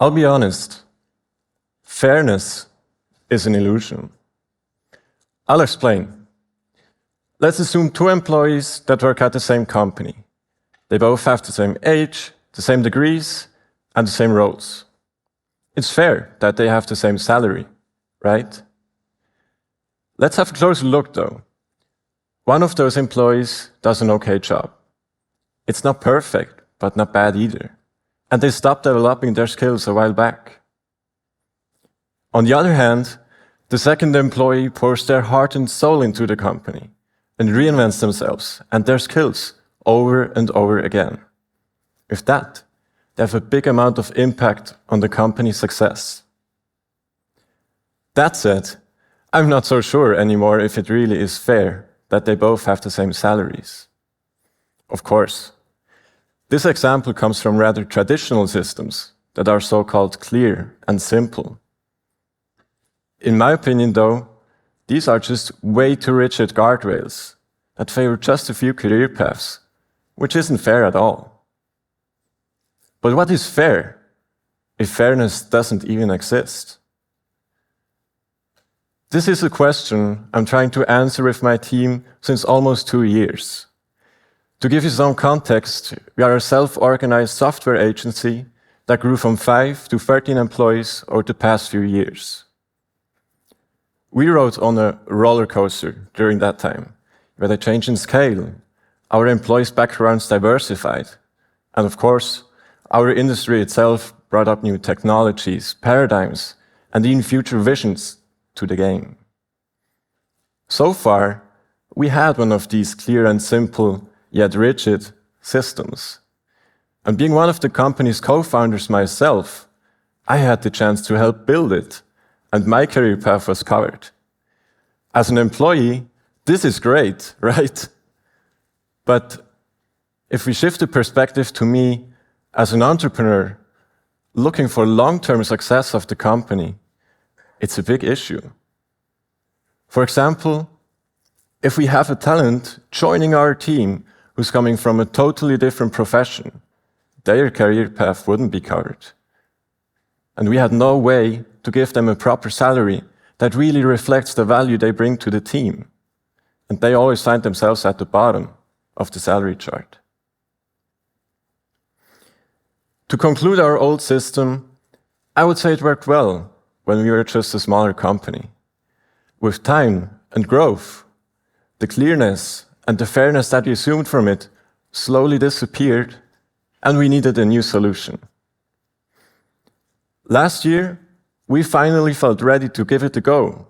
I'll be honest, fairness is an illusion. I'll explain. Let's assume two employees that work at the same company. They both have the same age, the same degrees, and the same roles. It's fair that they have the same salary, right? Let's have a closer look, though. One of those employees does an okay job. It's not perfect, but not bad either. And they stopped developing their skills a while back. On the other hand, the second employee pours their heart and soul into the company and reinvents themselves and their skills over and over again. With that, they have a big amount of impact on the company's success. That said, I'm not so sure anymore if it really is fair that they both have the same salaries. Of course, this example comes from rather traditional systems that are so-called clear and simple. In my opinion, though, these are just way too rigid guardrails that favor just a few career paths, which isn't fair at all. But what is fair if fairness doesn't even exist? This is a question I'm trying to answer with my team since almost 2 years. To give you some context, we are a self-organized software agency that grew from 5 to 13 employees over the past few years. We rode on a roller coaster during that time, where they changed in scale, our employees' backgrounds diversified, and of course, our industry itself brought up new technologies, paradigms, and even future visions to the game. So far, we had one of these clear and simple, yet rigid, systems. And being one of the company's co-founders myself, I had the chance to help build it, and my career path was covered. As an employee, this is great, right? But if we shift the perspective to me as an entrepreneur looking for long-term success of the company, it's a big issue. For example, if we have a talent joining our team who's coming from a totally different profession, their career path wouldn't be covered. And we had no way to give them a proper salary that really reflects the value they bring to the team. And they always find themselves at the bottom of the salary chart. To conclude our old system, I would say it worked well when we were just a smaller company. With time and growth, the clearness and the fairness that we assumed from it slowly disappeared, and we needed a new solution. Last year, we finally felt ready to give it a go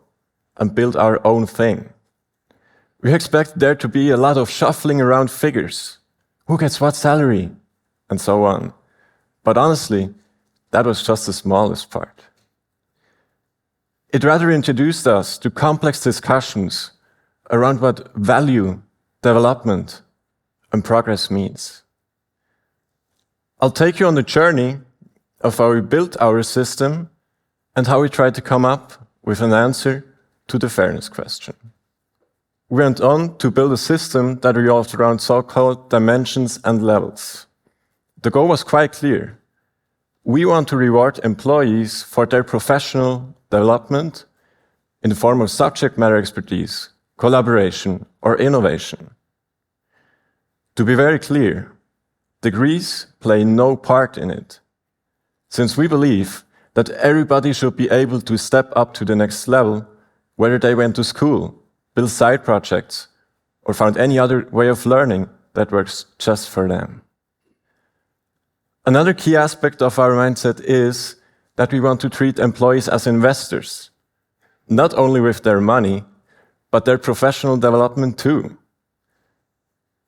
and build our own thing. We expected there to be a lot of shuffling around figures, who gets what salary, and so on. But honestly, that was just the smallest part. It rather introduced us to complex discussions around what value, development, and progress means. I'll take you on the journey of how we built our system and how we tried to come up with an answer to the fairness question. We went on to build a system that revolved around so-called dimensions and levels. The goal was quite clear. We want to reward employees for their professional development in the form of subject matter expertise, collaboration, or innovation. To be very clear, degrees play no part in it, since we believe that everybody should be able to step up to the next level, whether they went to school, built side projects, or found any other way of learning that works just for them. Another key aspect of our mindset is that we want to treat employees as investors, not only with their money, but their professional development too.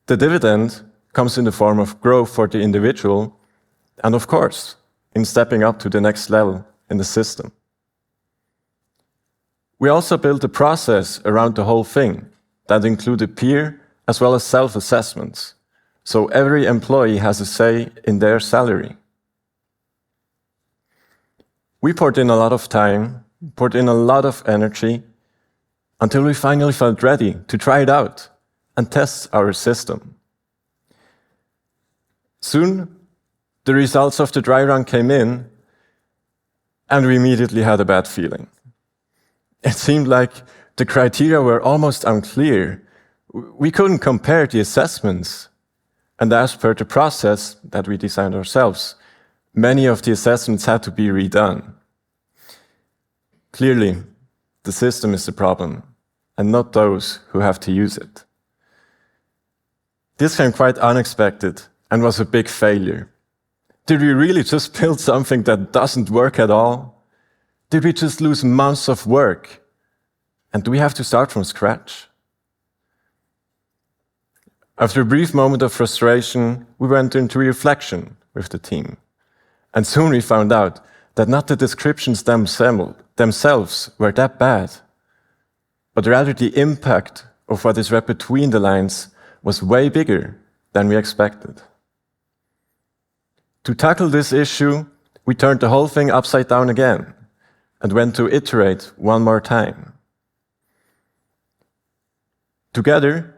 The dividend comes in the form of growth for the individual, and of course, in stepping up to the next level in the system. We also built a process around the whole thing that included peer as well as self-assessments, so every employee has a say in their salary. We poured in a lot of time, poured in a lot of energy, until we finally felt ready to try it out and test our system. Soon, the results of the dry run came in, and we immediately had a bad feeling. It seemed like the criteria were almost unclear. We couldn't compare the assessments. And as per the process that we designed ourselves, many of the assessments had to be redone. Clearly, the system is the problem, and not those who have to use it. This came quite unexpected and was a big failure. Did we really just build something that doesn't work at all? Did we just lose months of work? And do we have to start from scratch? After a brief moment of frustration, we went into reflection with the team. And soon we found out that not the descriptions themselves were that bad, but rather the impact of what is read between the lines was way bigger than we expected. To tackle this issue, we turned the whole thing upside down again and went to iterate one more time. Together,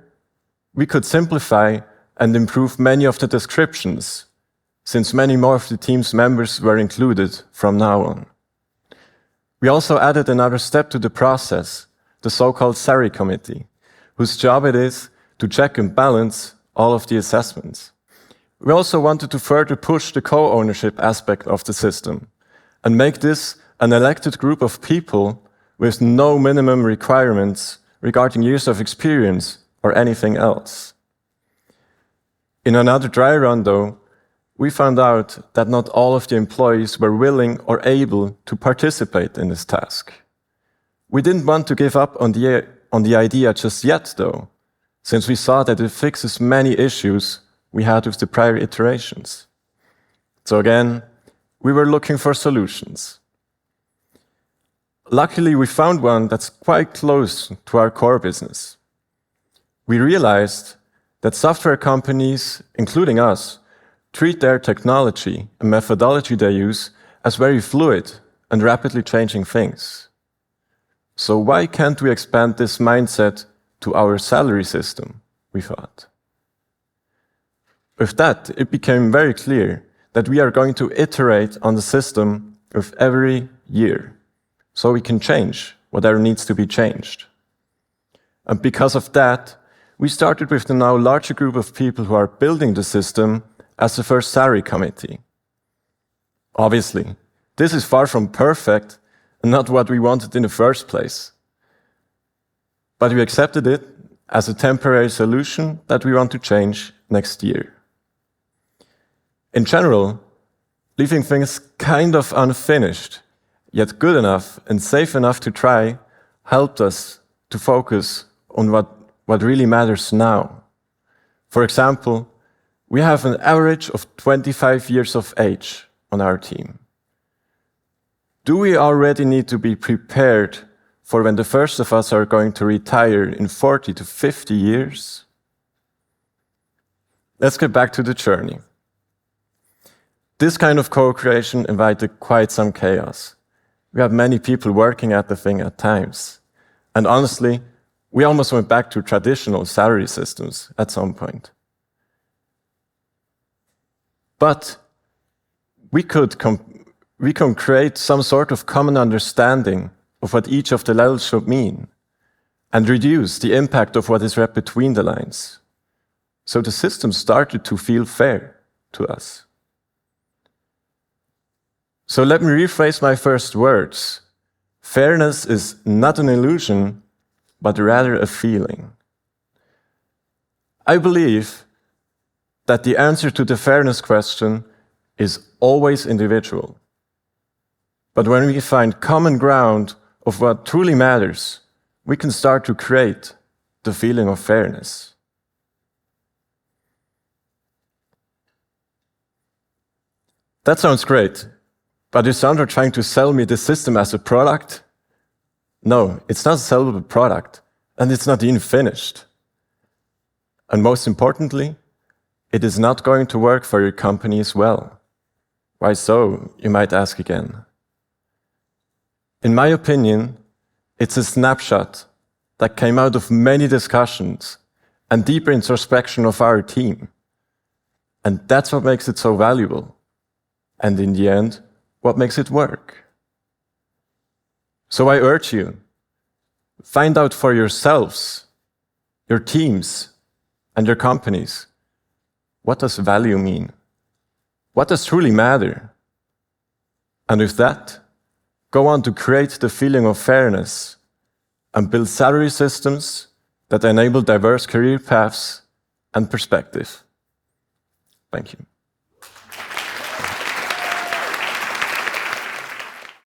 we could simplify and improve many of the descriptions, since many more of the team's members were included from now on. We also added another step to the process, the so-called Salary Committee, whose job it is to check and balance all of the assessments. We also wanted to further push the co-ownership aspect of the system and make this an elected group of people with no minimum requirements regarding years of experience or anything else. In another dry run, though, we found out that not all of the employees were willing or able to participate in this task. We didn't want to give up on the idea just yet, though, since we saw that it fixes many issues we had with the prior iterations. So again, we were looking for solutions. Luckily, we found one that's quite close to our core business. We realized that software companies, including us, treat their technology and methodology they use as very fluid and rapidly changing things. So why can't we expand this mindset to our salary system, we thought. With that, it became very clear that we are going to iterate on the system with every year, so we can change whatever needs to be changed. And because of that, we started with the now larger group of people who are building the system as the first salary committee. Obviously, this is far from perfect and not what we wanted in the first place. But we accepted it as a temporary solution that we want to change next year. In general, leaving things kind of unfinished, yet good enough and safe enough to try, helped us to focus on what really matters now. For example, we have an average of 25 years of age on our team. Do we already need to be prepared for when the first of us are going to retire in 40 to 50 years? Let's get back to the journey. This kind of co-creation invited quite some chaos. We had many people working at the thing at times. And honestly, we almost went back to traditional salary systems at some point. But we can create some sort of common understanding of what each of the levels should mean and reduce the impact of what is read between the lines. So the system started to feel fair to us. So let me rephrase my first words. Fairness is not an illusion, but rather a feeling. I believe that the answer to the fairness question is always individual. But when we find common ground of what truly matters, we can start to create the feeling of fairness. That sounds great, but is Sandro trying to sell me the system as a product? No, it's not a sellable product, and it's not even finished. And most importantly, it is not going to work for your company as well. Why so, you might ask again. In my opinion, it's a snapshot that came out of many discussions and deeper introspection of our team. And that's what makes it so valuable. And in the end, what makes it work. So I urge you, find out for yourselves, your teams, and your companies, what does value mean? What does truly matter? And with that, go on to create the feeling of fairness and build salary systems that enable diverse career paths and perspective. Thank you.